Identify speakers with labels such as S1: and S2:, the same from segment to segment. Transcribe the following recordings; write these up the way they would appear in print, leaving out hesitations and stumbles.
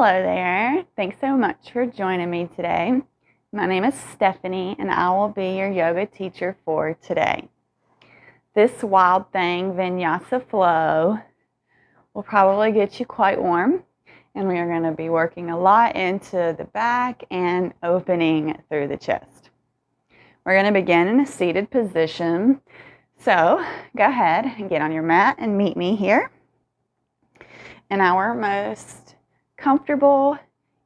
S1: Hello there. Thanks so much for joining me today. My name is Stephanie, and I will be your yoga teacher for today. This wild thing, Vinyasa flow, will probably get you quite warm, and we are going to be working a lot into the back and opening through the chest. We're going to begin in a seated position. So go ahead and get on your mat and meet me here in our most comfortable,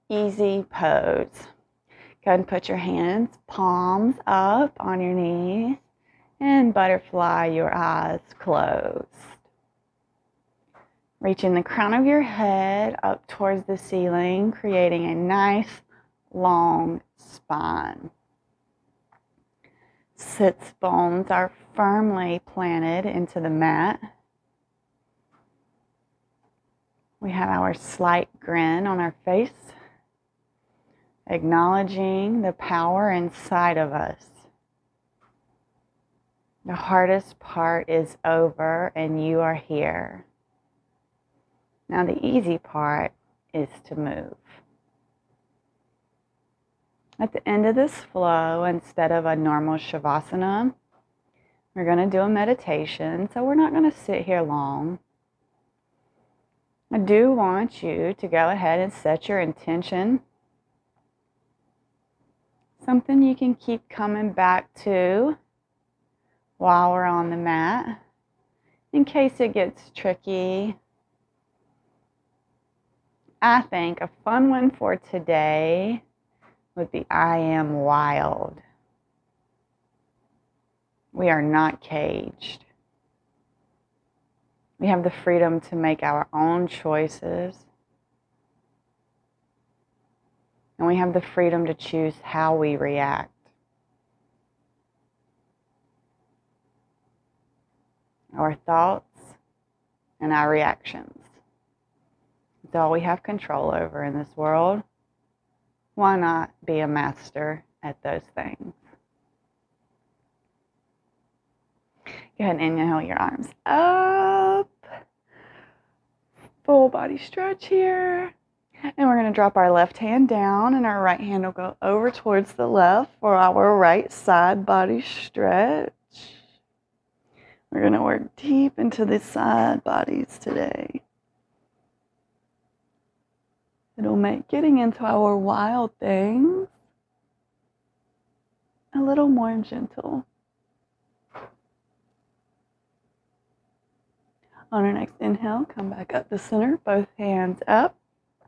S1: easy pose. Go ahead and put your hands, palms up on your knees, and butterfly, your eyes closed. Reaching the crown of your head up towards the ceiling, creating a nice, long spine. Sits bones are firmly planted into the mat. We have our slight grin on our face, acknowledging the power inside of us. The hardest part is over and you are here. Now the easy part is to move. At the end of this flow, instead of a normal shavasana, we're going to do a meditation, so we're not going to sit here long. I do want you to go ahead and set your intention. Something you can keep coming back to while we're on the mat, in case it gets tricky. I think a fun one for today would be I am wild. We are not caged. We have the freedom to make our own choices. And we have the freedom to choose how we react. Our thoughts and our reactions. It's all we have control over in this world. Why not be a master at those things? Go ahead and inhale your arms up. Full body stretch here. And we're going to drop our left hand down and our right hand will go over towards the left for our right side body stretch. We're going to work deep into the side bodies today. It'll make getting into our wild things a little more gentle. On our next inhale, come back up to center, both hands up.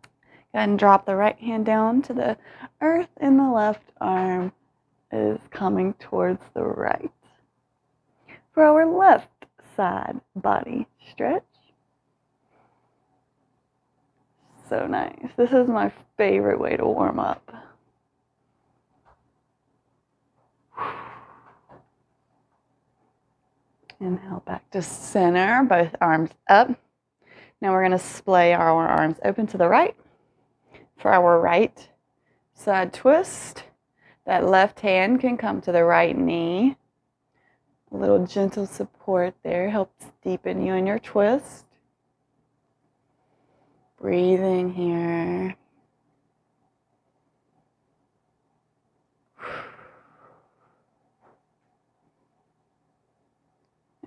S1: Go ahead and drop the right hand down to the earth, and the left arm is coming towards the right. For our left side body stretch. So nice. This is my favorite way to warm up. Inhale back to center, both arms up. Now we're going to splay our arms open to the right. For our right side twist, that left hand can come to the right knee. A little gentle support there helps deepen you in your twist. Breathing here.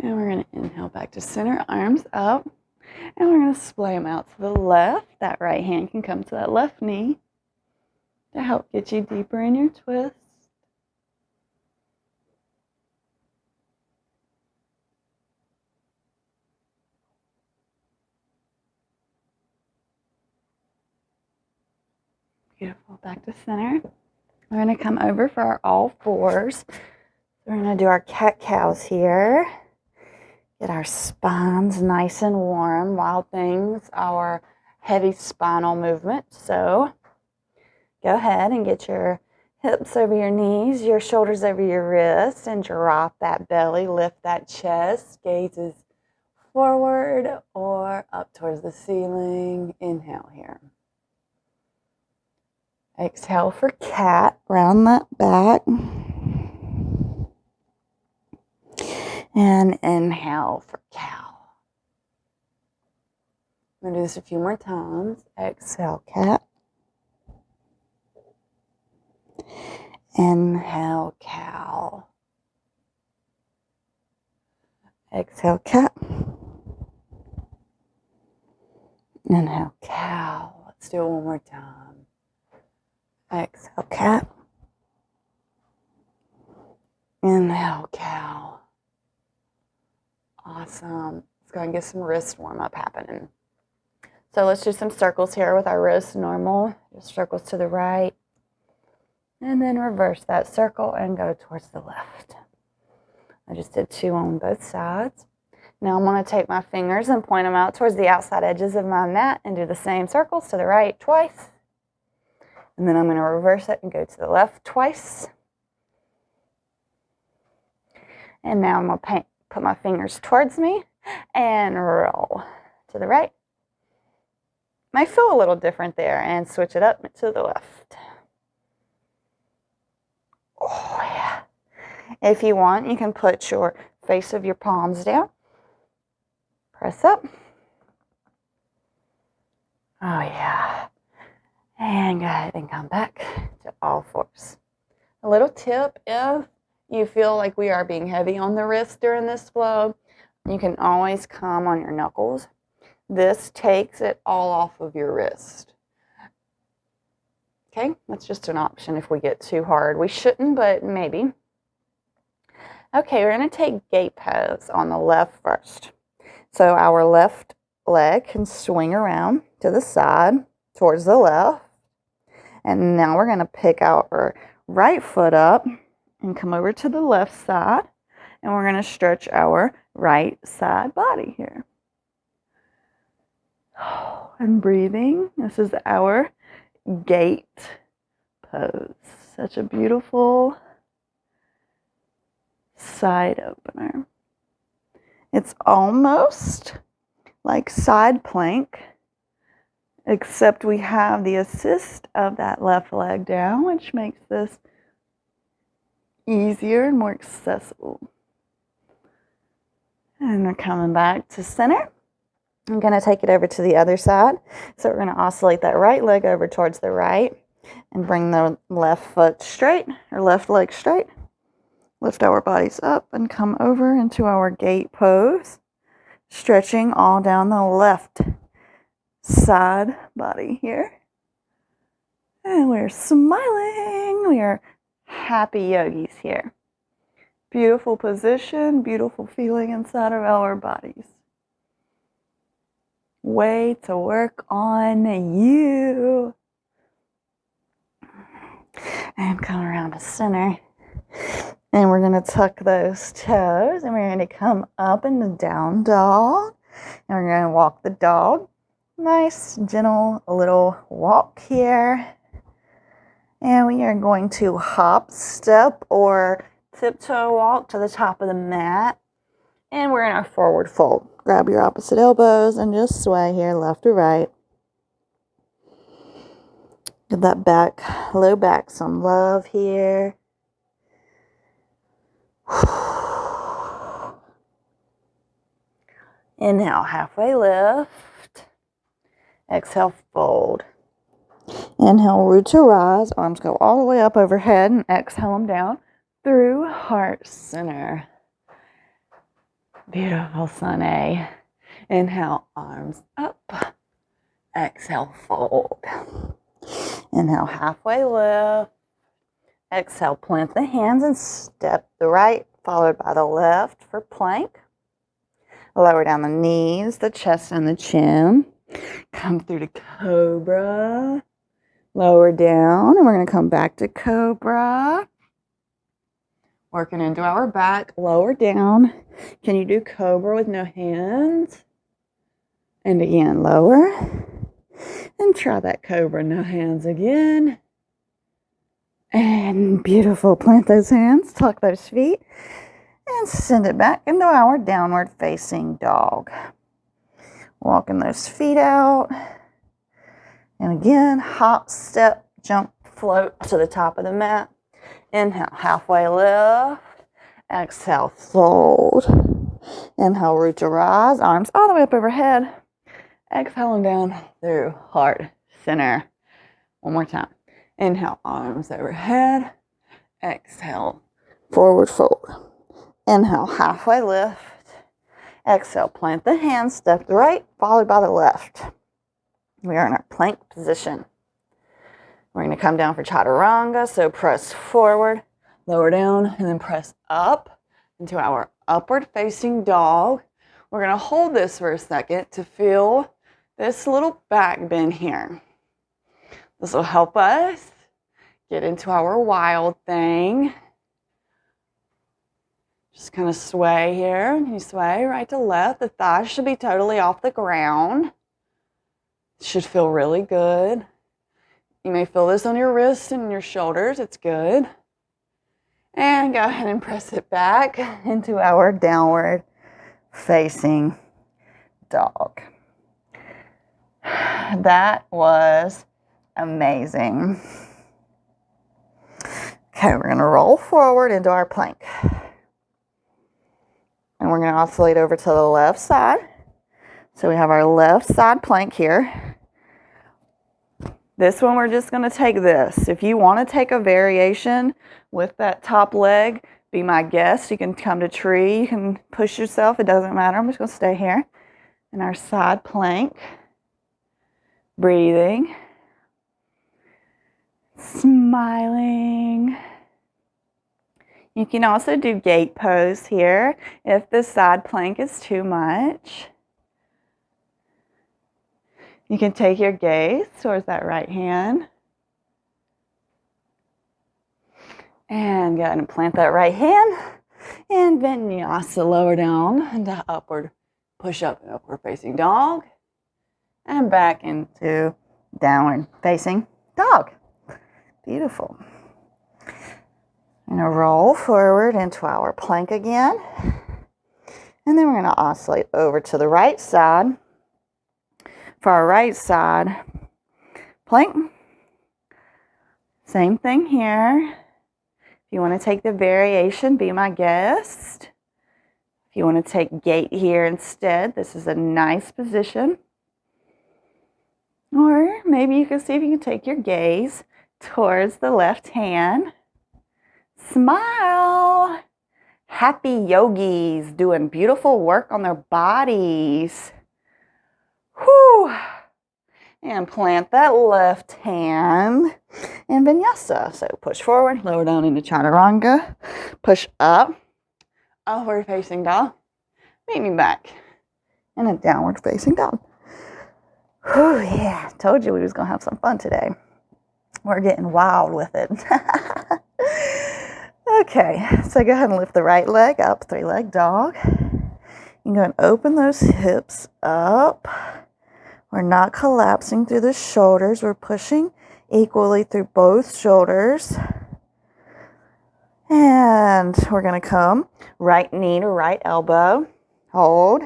S1: And we're going to inhale back to center, arms up. And we're going to splay them out to the left. That right hand can come to that left knee to help get you deeper in your twist. Beautiful. Back to center. We're going to come over for our all fours. We're going to do our cat-cows here. Get our spines nice and warm. Wild things, our heavy spinal movement. So go ahead and get your hips over your knees, your shoulders over your wrists, and drop that belly, lift that chest, gazes forward or up towards the ceiling. Inhale here. Exhale for cat, round that back. And inhale for cow. I'm going to do this a few more times. Exhale, cat. Inhale, cow. Exhale, cat. Inhale, cow. Let's do it one more time. Exhale, cat. Inhale, cow. Awesome. Let's go and get some wrist warm-up happening. So let's do some circles here with our wrists normal. Just circles to the right. And then reverse that circle and go towards the left. I just did 2 on both sides. Now I'm going to take my fingers and point them out towards the outside edges of my mat and do the same circles to the right twice. And then I'm going to reverse it and go to the left twice. And now I'm going to put my fingers towards me and roll to the right. Might feel a little different there, and switch it up to the left. Oh, yeah. If you want, you can put your face of your palms down. Press up. Oh, yeah. And go ahead and come back to all fours. A little tip, if you feel like we are being heavy on the wrist during this flow, you can always come on your knuckles. This takes it all off of your wrist. Okay, that's just an option if we get too hard. We shouldn't, but maybe. Okay, we're going to take gate pose on the left first. So our left leg can swing around to the side towards the left. And now we're going to pick our right foot up and come over to the left side. And we're going to stretch our right side body here. And breathing. This is our gate pose. Such a beautiful side opener. It's almost like side plank, except we have the assist of that left leg down, which makes this easier and more accessible. And we're coming back to center. I'm going to take it over to the other side. So we're going to oscillate that right leg over towards the right and bring the left foot straight, or left leg straight. Lift our bodies up and come over into our gate pose, stretching all down the left side body here. And we're smiling. We are happy yogis here. Beautiful position, beautiful feeling inside of our bodies. Way to work on you. And come around to center. And we're going to tuck those toes. And we're going to come up in the down dog. And we're going to walk the dog. Nice, gentle little walk here. And we are going to hop, step, or tiptoe walk to the top of the mat. And we're in our forward fold. Grab your opposite elbows and just sway here, left or right. Give that back, low back some love here. Inhale, halfway lift. Exhale, fold. Inhale, root to rise. Arms go all the way up overhead, and exhale them down through heart center. Beautiful, Sunny. Inhale, arms up. Exhale, fold. Inhale, halfway lift. Exhale, plant the hands and step the right, followed by the left for plank. Lower down the knees, the chest, and the chin. Come through to cobra. Lower down, and we're going to come back to cobra. Working into our back, lower down. Can you do cobra with no hands? And again, lower. And try that cobra, no hands again. And beautiful. Plant those hands, tuck those feet, and send it back into our downward facing dog. Walking those feet out. And again, hop, step, jump, float to the top of the mat. Inhale, halfway lift. Exhale, fold. Inhale, root to rise. Arms all the way up overhead. Exhaling down through heart center. One more time. Inhale, arms overhead. Exhale, forward fold. Inhale, halfway lift. Exhale, plant the hands, step the right, followed by the left. We are in our plank position. We're going to come down for chaturanga, so press forward, lower down, and then press up into our upward facing dog. We're going to hold this for a second to feel this little back bend here. This will help us get into our wild thing. Just kind of sway here. You sway right to left. The thighs should be totally off the ground. It should feel really good. You may feel this on your wrists and your shoulders. It's good. And go ahead and press it back into our downward facing dog. That was amazing. Okay, we're going to roll forward into our plank. And we're going to oscillate over to the left side. So we have our left side plank here. This one, we're just going to take this. If you want to take a variation with that top leg, be my guest. You can come to tree. You can push yourself. It doesn't matter. I'm just going to stay here in our side plank. Breathing. Smiling. You can also do gate pose here if the side plank is too much. You can take your gaze towards that right hand. And go ahead and plant that right hand. And Vinyasa, lower down into upward push up and upward facing dog. And back into downward facing dog. Beautiful. We're going to roll forward into our plank again. And then we're going to oscillate over to the right side. For our right side plank, same thing here. If you want to take the variation, be my guest. If you want to take gate here instead, this is a nice position. Or maybe you can see if you can take your gaze towards the left hand. Smile. Happy yogis doing beautiful work on their bodies. Whew. And plant that left hand in Vinyasa. So push forward, lower down into chaturanga. Push up, upward facing dog. Meet me back in a downward facing dog. Whew, yeah, told you we was going to have some fun today. We're getting wild with it. Okay, so go ahead and lift the right leg up, three-leg dog. You can go and open those hips up. We're not collapsing through the shoulders. We're pushing equally through both shoulders. And we're going to come right knee to right elbow. Hold.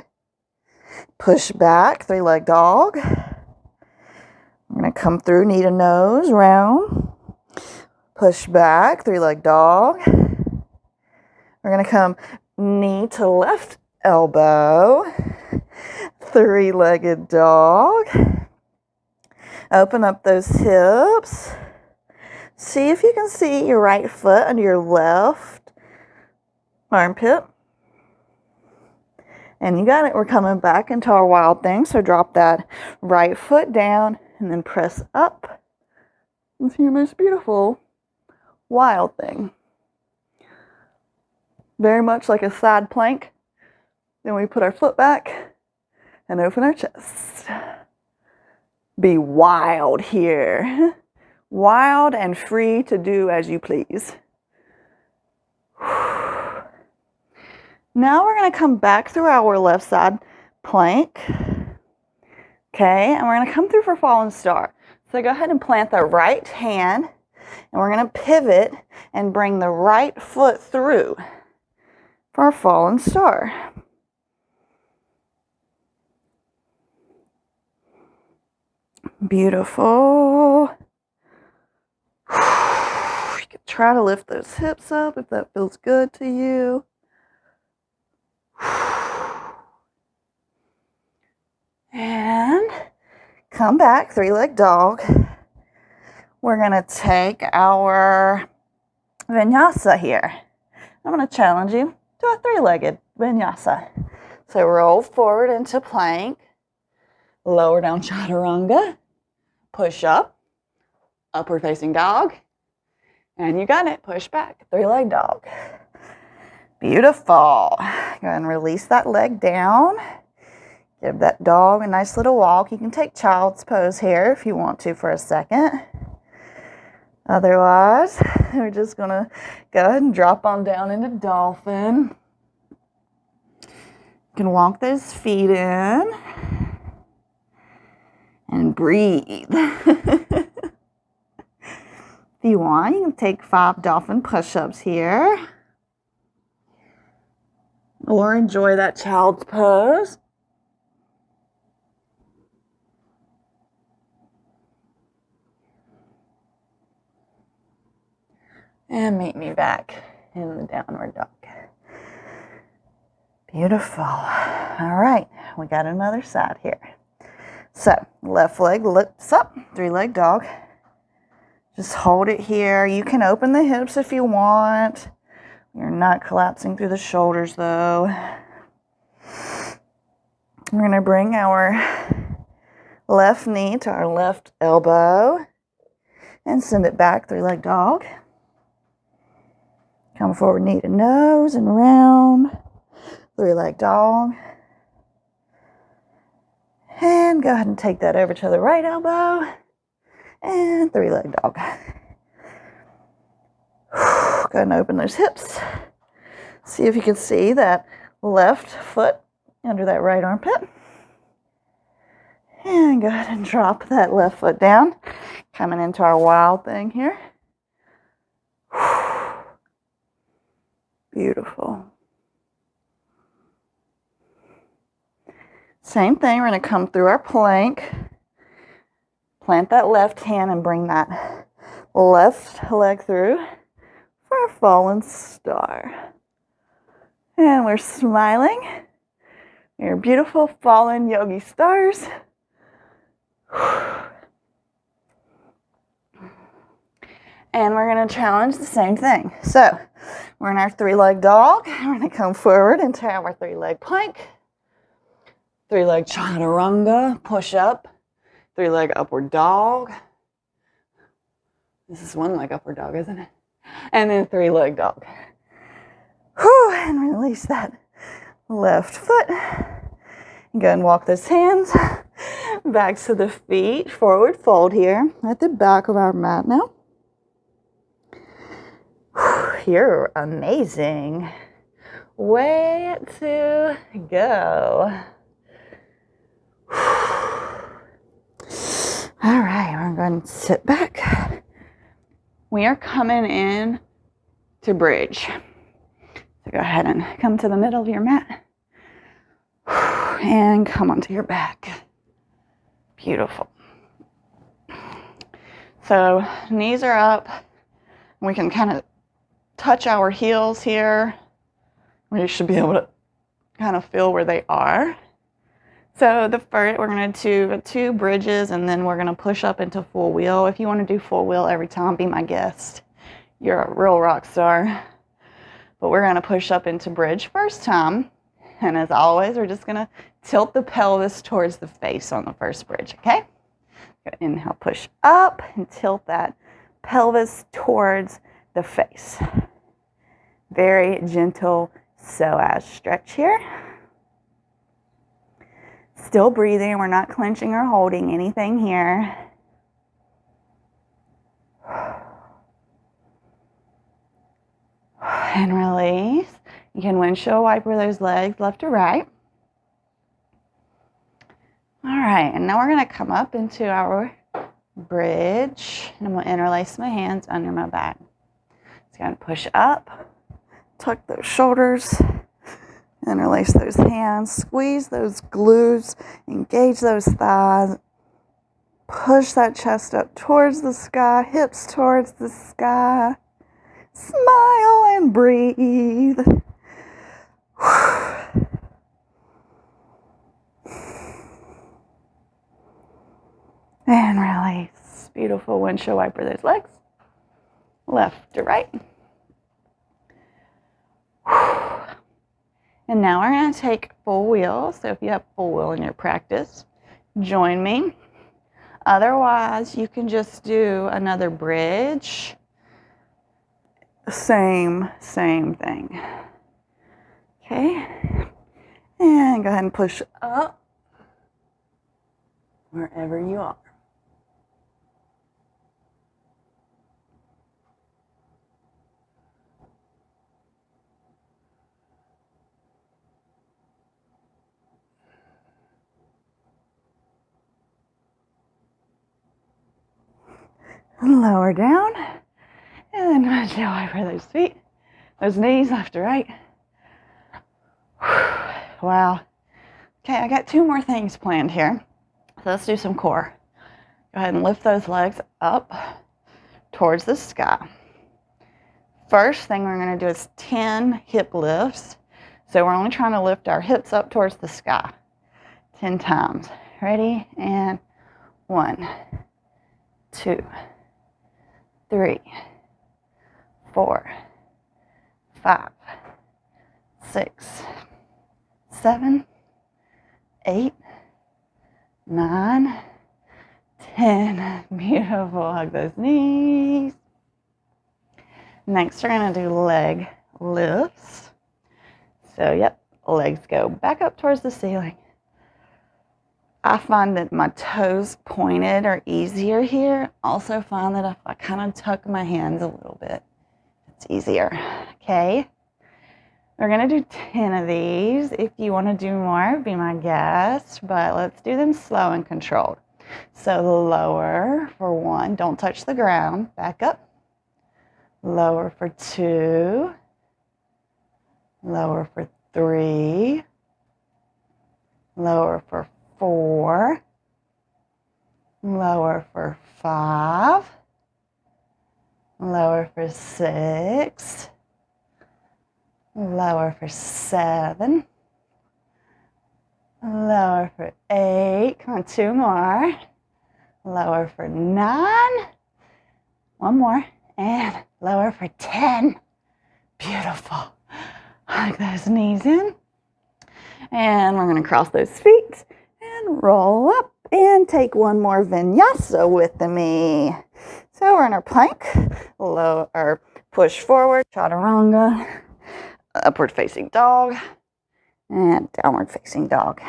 S1: Push back, three-leg dog. We're going to come through knee to nose, round. Push back, three-leg dog. We're going to come knee to left elbow. Three-legged dog. Open up those hips. See if you can see your right foot under your left armpit. And you got it. We're coming back into our wild thing. So drop that right foot down and then press up into your most beautiful wild thing. Very much like a side plank. Then we put our foot back and open our chest. Be wild here. Wild and free to do as you please. Now we're going to come back through our left side plank. Okay, and we're going to come through for fallen star. So go ahead and plant the right hand, and we're going to pivot and bring the right foot through for our fallen star. Beautiful. You can try to lift those hips up if that feels good to you. And come back, three-leg dog. we're going to take our Vinyasa here. I'm going to challenge you to a three-legged Vinyasa. So roll forward into plank, lower down chaturanga, push up, upward facing dog, and you got it. Push back, three-leg dog. Beautiful. Go ahead and release that leg down. Give that dog a nice little walk. You can take child's pose here if you want to for a second. Otherwise, we're just going to go ahead and drop on down into dolphin. You can walk those feet in and breathe. If you want, you can take 5 dolphin push-ups here. Or enjoy that child's pose. And meet me back in the downward dog. Beautiful. All right, we got another side here. So, left leg lifts up, three-leg dog. Just hold it here. You can open the hips if you want. You're not collapsing through the shoulders though. We're going to bring our left knee to our left elbow and send it back, three-leg dog. Come forward, knee to nose and round, three-leg dog. And go ahead and take that over to the right elbow and three-leg dog. Go ahead and open those hips. See if you can see that left foot under that right armpit. And go ahead and drop that left foot down. Coming into our wild thing here. Beautiful. Same thing, we're going to come through our plank. Plant that left hand and bring that left leg through for our fallen star. And we're smiling. Your beautiful fallen yogi stars. And we're going to challenge the same thing. So, we're in our three-leg dog. We're going to come forward into our three-leg plank. Three-leg chaturanga, push up. Three-leg upward dog. This is one-leg upward dog, isn't it? And then three-leg dog. Whew, and release that left foot. And go and walk those hands back to the feet. Forward fold here at the back of our mat now. You're amazing. Way to go. All right, we're going to sit back. We are coming in to bridge. So go ahead and come to the middle of your mat. And come onto your back. Beautiful. So knees are up. We can kind of touch our heels here. We should be able to kind of feel where they are. So the first, we're going to do 2 bridges, and then we're going to push up into full wheel. If you want to do full wheel every time, be my guest. You're a real rock star. But we're going to push up into bridge first time. And as always, we're just going to tilt the pelvis towards the face on the first bridge, okay? Inhale, push up, and tilt that pelvis towards the face. Very gentle psoas stretch here. Still breathing. We're not clenching or holding anything here. And release. You can windshield wiper those legs left to right. All right, and now we're going to come up into our bridge. And I'm going to interlace my hands under my back. Just going to push up, tuck those shoulders, interlace those hands, squeeze those glutes, engage those thighs, push that chest up towards the sky, hips towards the sky. Smile and breathe. And release. Beautiful windshield wiper those legs. Left to right. And now we're going to take full wheel. So if you have full wheel in your practice, join me. Otherwise, you can just do another bridge. Same thing. Okay. And go ahead and push up wherever you are. Lower down. And then windshield wiper those feet, those knees left to right. Wow. Okay, I got 2 more things planned here. So let's do some core. Go ahead and lift those legs up towards the sky. First thing we're going to do is 10 hip lifts. So we're only trying to lift our hips up towards the sky 10 times. Ready? And 1, 2, 3, 4, 5, 6, 7, 8, 9, 10. Beautiful. Hug those knees. Next, we're going to do leg lifts. So, yep, legs go back up towards the ceiling. I find that my toes pointed are easier here. Also find that if I kind of tuck my hands a little bit, it's easier. Okay. We're going to do 10 of these. If you want to do more, be my guest, but let's do them slow and controlled. So lower for 1, don't touch the ground, back up. Lower for 2, lower for 3, lower for 4, lower for 5, lower for 6, lower for 7, lower for 8, come on, 2 more, lower for 9, 1 more, and lower for 10. Beautiful. Hug those knees in, and we're going to cross those feet and roll up and take 1 more vinyasa with me. So we're in our plank, low or push forward, chaturanga, upward facing dog, and downward facing dog.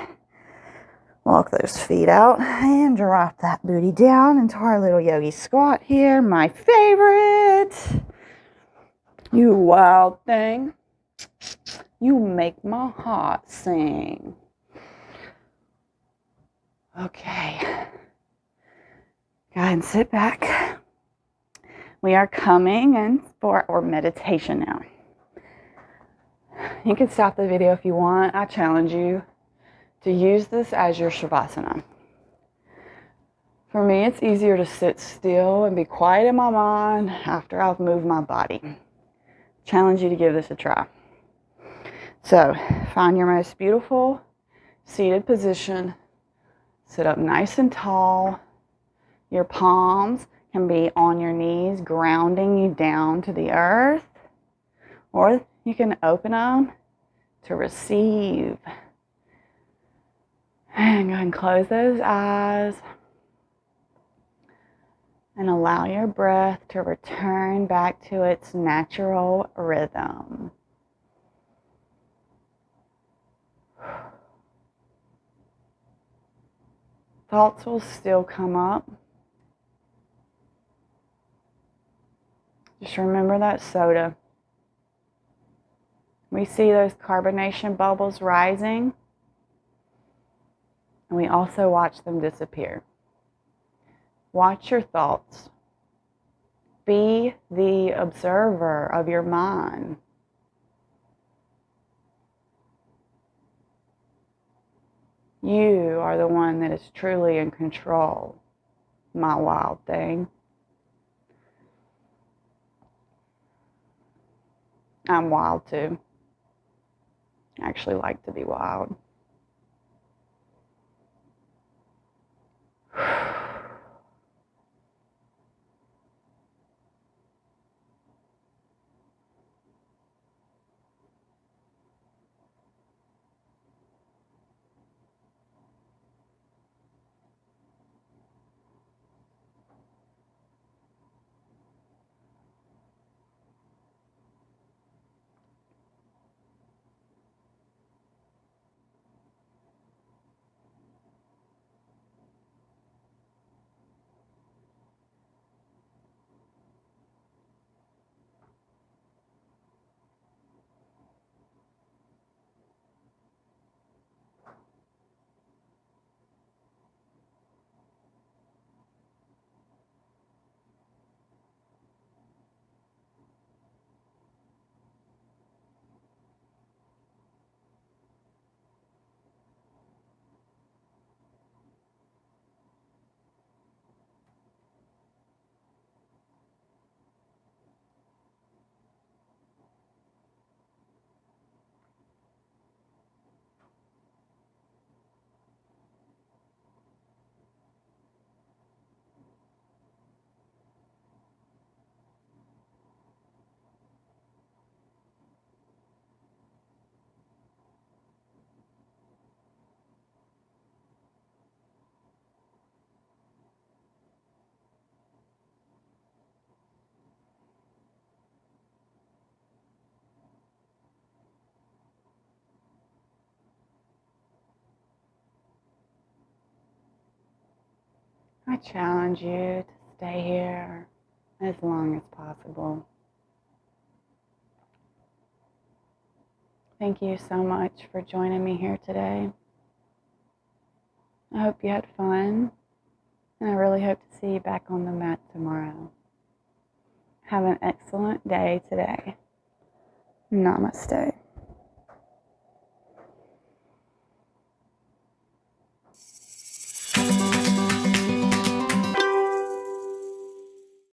S1: Walk those feet out and drop that booty down into our little yogi squat here. My favorite. You wild thing. You make my heart sing. Okay. Go ahead and sit back. We are coming in for our meditation now. You can stop the video if you want. I challenge you to use this as your shavasana. For me, it's easier to sit still and be quiet in my mind after I've moved my body. Challenge you to give this a try. So, find your most beautiful seated position. Sit up nice and tall. Your palms can be on your knees, grounding you down to the earth. Or you can open them to receive. And go ahead and close those eyes. And allow your breath to return back to its natural rhythm. Thoughts will still come up. Just remember that soda. We see those carbonation bubbles rising, and we also watch them disappear. Watch your thoughts. Be the observer of your mind. You are the one that is truly in control, my wild thing. I'm wild too. I actually like to be wild. I challenge you to stay here as long as possible. Thank you so much for joining me here today. I hope you had fun, and I really hope to see you back on the mat tomorrow. Have an excellent day today. Namaste.